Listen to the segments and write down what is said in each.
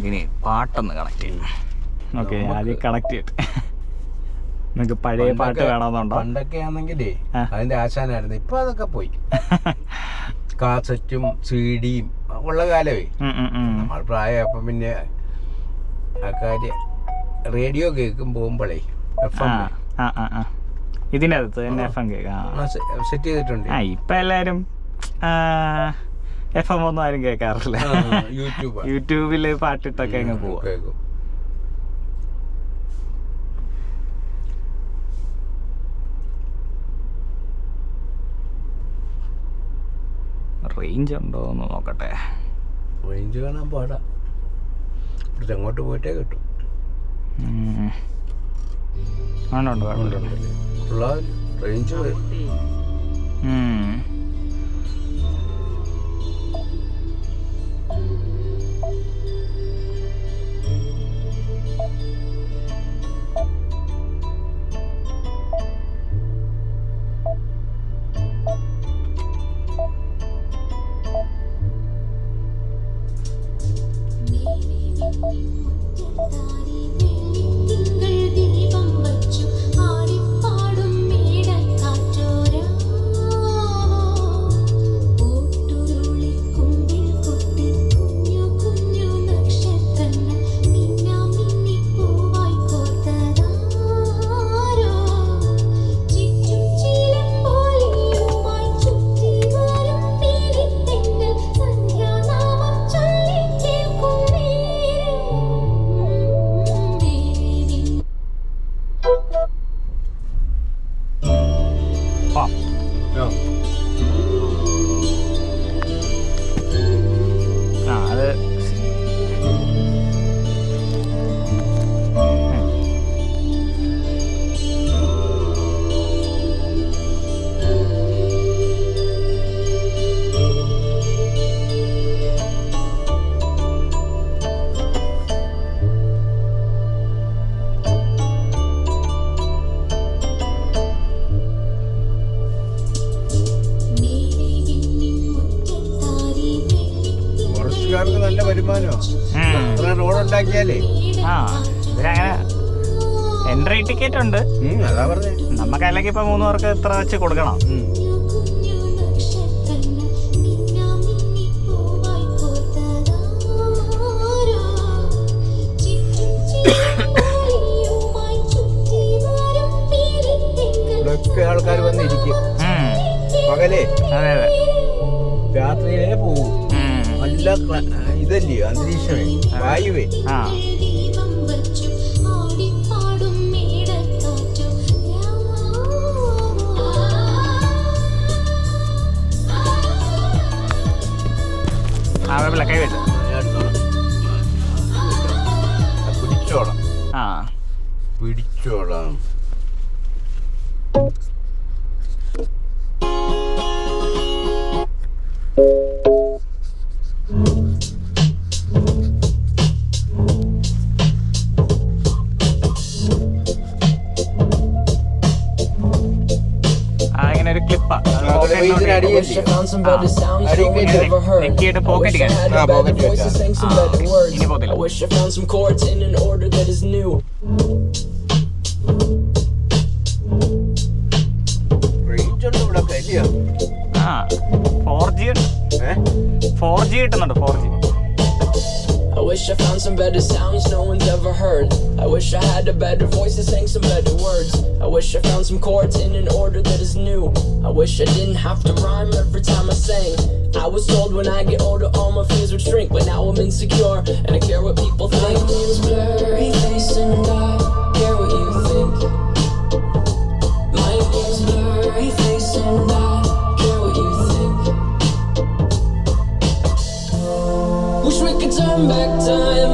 നമുക്കിനി പാട്ടൊന്ന് കണക്ട് ചെയ്യണം. ഓക്കെ, ആദ്യം കണക്ട് ചെയ്തിട്ട് നമുക്ക് പഴയ പാട്ട് വേണമെന്നുണ്ടോ? പണ്ടൊക്കെ ആണെങ്കിലേ അതിന്റെ ആശാനായിരുന്നു. ഇപ്പൊ അതൊക്കെ പോയി. കാസറ്റും സിഡിയും ഉള്ള കാലമേ. നമ്മൾ പ്രായപ്പോ പിന്നെ ആ കാര്യം റേഡിയോ കേൾക്കും പോകുമ്പോഴേ ഇതിനകത്ത് തന്നെ FM കേൾക്കാം സെറ്റ് ചെയ്തിട്ടുണ്ട്. ഇപ്പൊ എല്ലാരും FM ഒന്നും ആരും കേൾക്കാറില്ല. യൂട്യൂബില് പാട്ടിട്ടൊക്കെ അങ്ങ് പോവാ. റേഞ്ച് ഉണ്ടോ എന്ന് നോക്കട്ടെ. റേഞ്ച് കാണാൻ പാടാ. ഇവിടുത്തെ അങ്ങോട്ട് പോയിട്ടേ കിട്ടും. റേഞ്ച് നല്ല വരുമാനോ റോഡ് ഉണ്ടാക്കിയാലേ. ഇതിനങ്ങനെ എൻട്രി ടിക്കറ്റ് ഉണ്ട്. അതാ പറഞ്ഞേ. നമുക്ക് അല്ലെങ്കിൽ ഇപ്പൊ 3 പേർക്ക് ഇത്ര വെച്ച് കൊടുക്കണം. ഇവിടെയൊക്കെ ആൾക്കാർ വന്നിരിക്കും പകലേ. അതെ അതെ, രാത്രിയിലേ പോകും. നല്ല ഇതല്ലേ അന്തരീക്ഷമേ, വായുവേ. കൈ വെച്ച പിടിച്ചോളാം. പിടിച്ചോളാം. wish I found some chords in an order that is new. കിട്ടുന്നുണ്ട് 4G. I wish I found some better sounds no one's ever heard. I wish I had a better voice that sang some better words. I wish I found some chords in an order that is new. I wish I didn't have to rhyme every time I sang. I was told when I get older all my fears would shrink, but now I'm insecure and I care what people think. My name's Blurry Face and I care what you think. My name's Blurry Face and I care what you think. Wish we could turn back time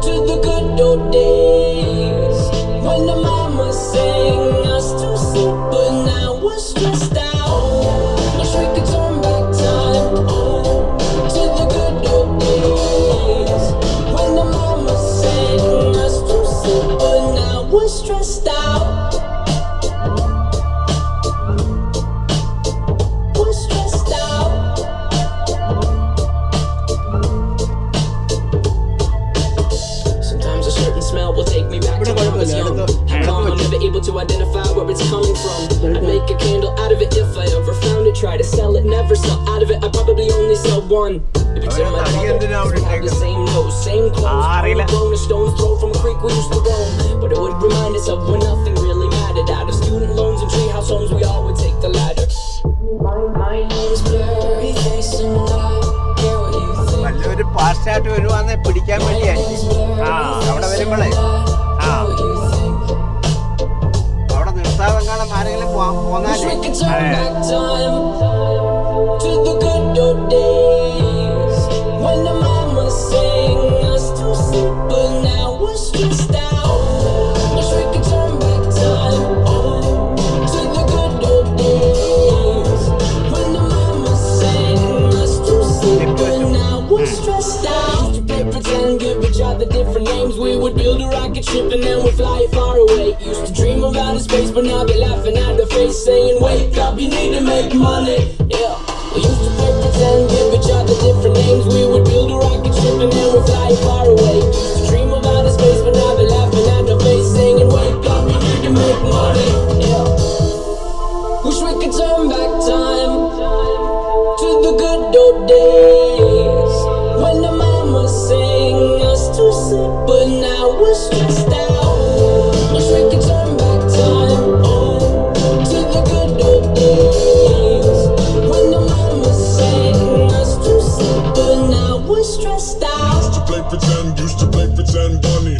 to the good old days when the mama sang us to sleep, but now we're stressed out. Wish we could turn back time to the good old days when the mama sang us to sleep, but now we're stressed out. We're stressed out. if I ever found it. Try to sell it, never sell out of it. I probably only sell one. If it's in my pocket, have the same nose, same clothes, rolling stones throw from a creek we used to roam. But it would remind us of when nothing really mattered. Out of student loans and treehouse homes, we all would take the ladder. My name's Blurry Face and I care what you think. നല്ലൊരു പാസ്റ്റായിട്ട് വരുവാന്നെ പിടിക്കാൻ വേണ്ടിയായിരിക്കും. അവിടെ വരുമ്പോഴേ അവിടെ നിർത്താതെങ്ങാനും ആരെങ്കിലും പോന്നാലേ when the mama sang us to sleep, but now we're stressed out. Wish we could turn back time to the good old days when the mama sang us to sleep, but now we're stressed out. Used to play pretend, give each other different names. We would build a rocket ship and then we'd fly it far away. Used to dream of outer space, but now they're laughing at the face, saying, "Wake up, you need to make money." Yeah. We used to play pretend, give each other different names. We would build a rocket ship and then we'd fly far away. Used to dream of outer space, but now they're laughing at the face, saying, "Wake up, we need to make money." Yeah. Wish we could turn back time to the good old days when the mama sang us to sleep, but now we're stressed out. Wish we could turn back time to the good old days when the mama sang us to sleep, but now we're stressed out. Used to play pretend bunny.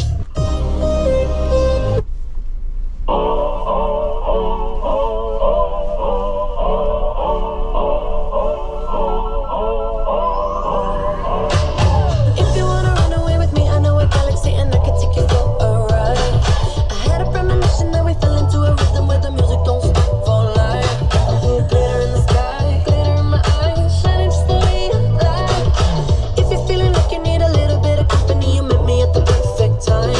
If you wanna run away with me, I know a galaxy and I can take you for a ride. I had a premonition that we fell into a rhythm where the music don't stop for life. Glitter in the sky, glitter in my eyes, shining just the way you like. If you're feeling like you need a little bit of company, you met me at the perfect time.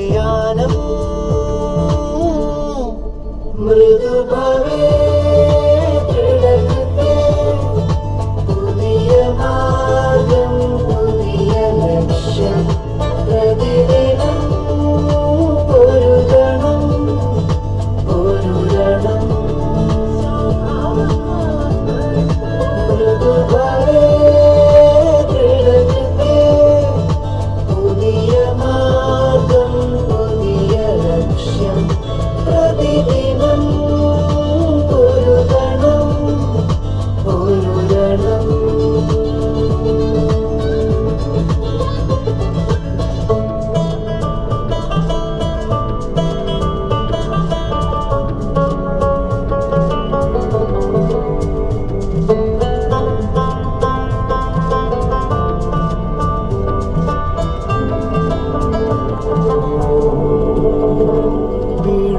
യാനം മൃദുഭവേ കിടക്കത്തെ പുതിയ മാർഗം പുതിയ ലക്ഷ്യം പ്രതിദിനം പൊരുതണം പൊരുതണം മൃദുഭവേ കിടക്കത്തെ പുതിയ മാർഗം പുതിയ ലക്ഷ്യം പ്രതിദിനം പൊരുതണം പൊരുതണം.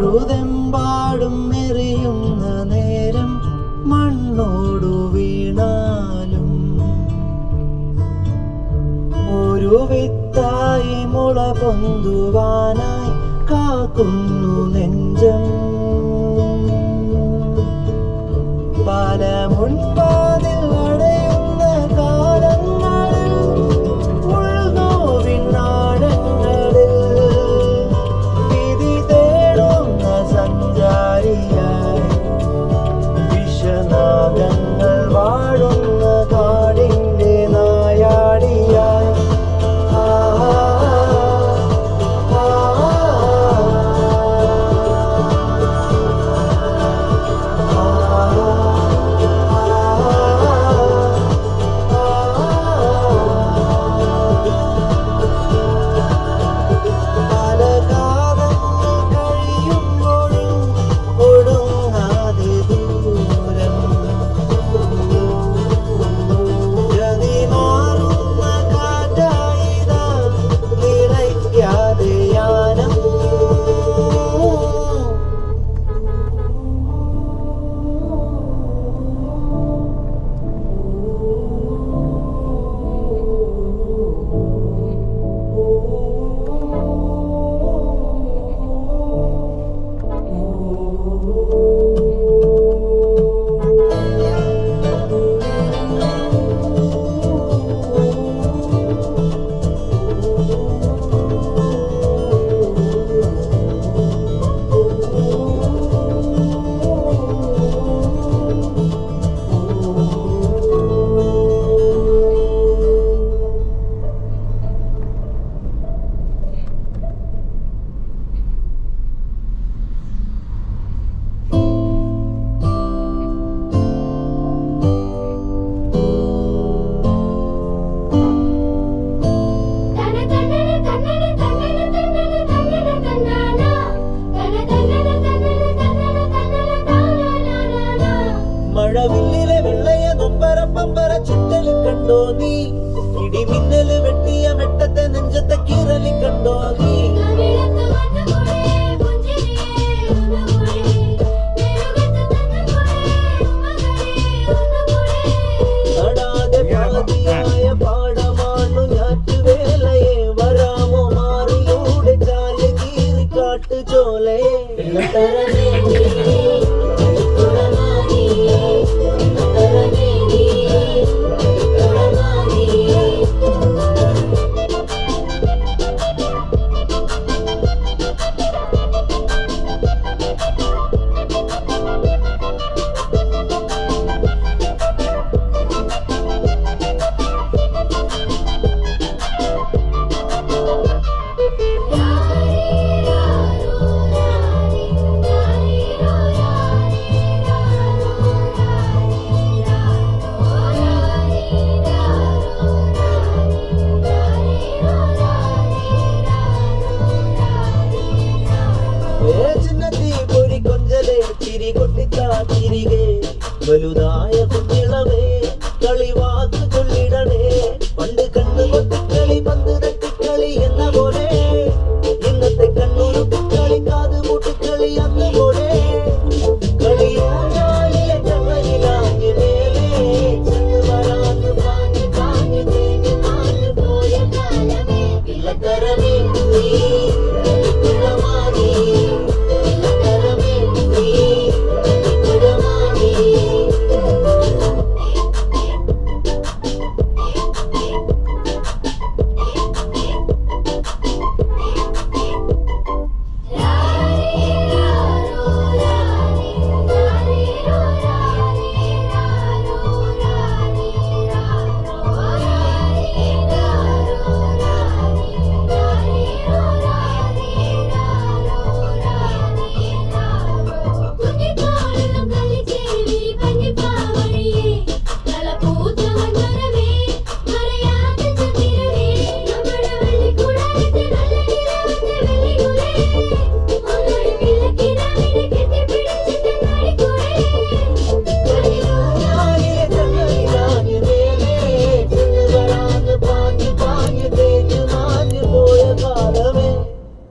വീഴുതെമ്പാടും എറിയുന്ന നേരം മണ്ണോടു വീണാലും ഒരു വിത്തായി മുള പൊന്തുവാനായി കാക്കുന്നു നെഞ്ചം. പല മുൻപാതിൽ അടയുന്ന കാലങ്ങളിൽ ഉൾനോവിനാഴങ്ങളിൽ വിധി തേടുന്ന സഞ്ചാരിയായി വിഷനാഗങ്ങൾ വാഴുന്ന കാടിൻ്റെ നായാടിയായി പല കാലങ്ങൾ കഴിയുമ്പോഴും ഒടുങ്ങാതെ ദൂരം ഗതി മാറുന്ന കാറ്റായിതാ നിലയ്ക്കാതെ യാനം മഴവില്ലിലെ വെള്ളയ നൊമ്പര പമ്പര ചുറ്റല് കണ്ടോ നീ ഇടിമിന്നല് വെട്ടിയ മെട്ടത്തെ നെഞ്ചത്തെ കീറലി കണ്ടോ നീ നടാതെ പാതിയായ പാടമാണു ഞാറ്റുവേലയെ വരാമോ മാറിലൂടെ ചാല് കീറി കാട്ടു ചോലയെ തിരികെ വലുതായ കുഞ്ഞിളമേ കളിവാക്ക് ചൊല്ലിടണേ പണ്ട് കണ്ണു കൊത്തിക്കളി പന്ത് തട്ടിക്കളി എന്ന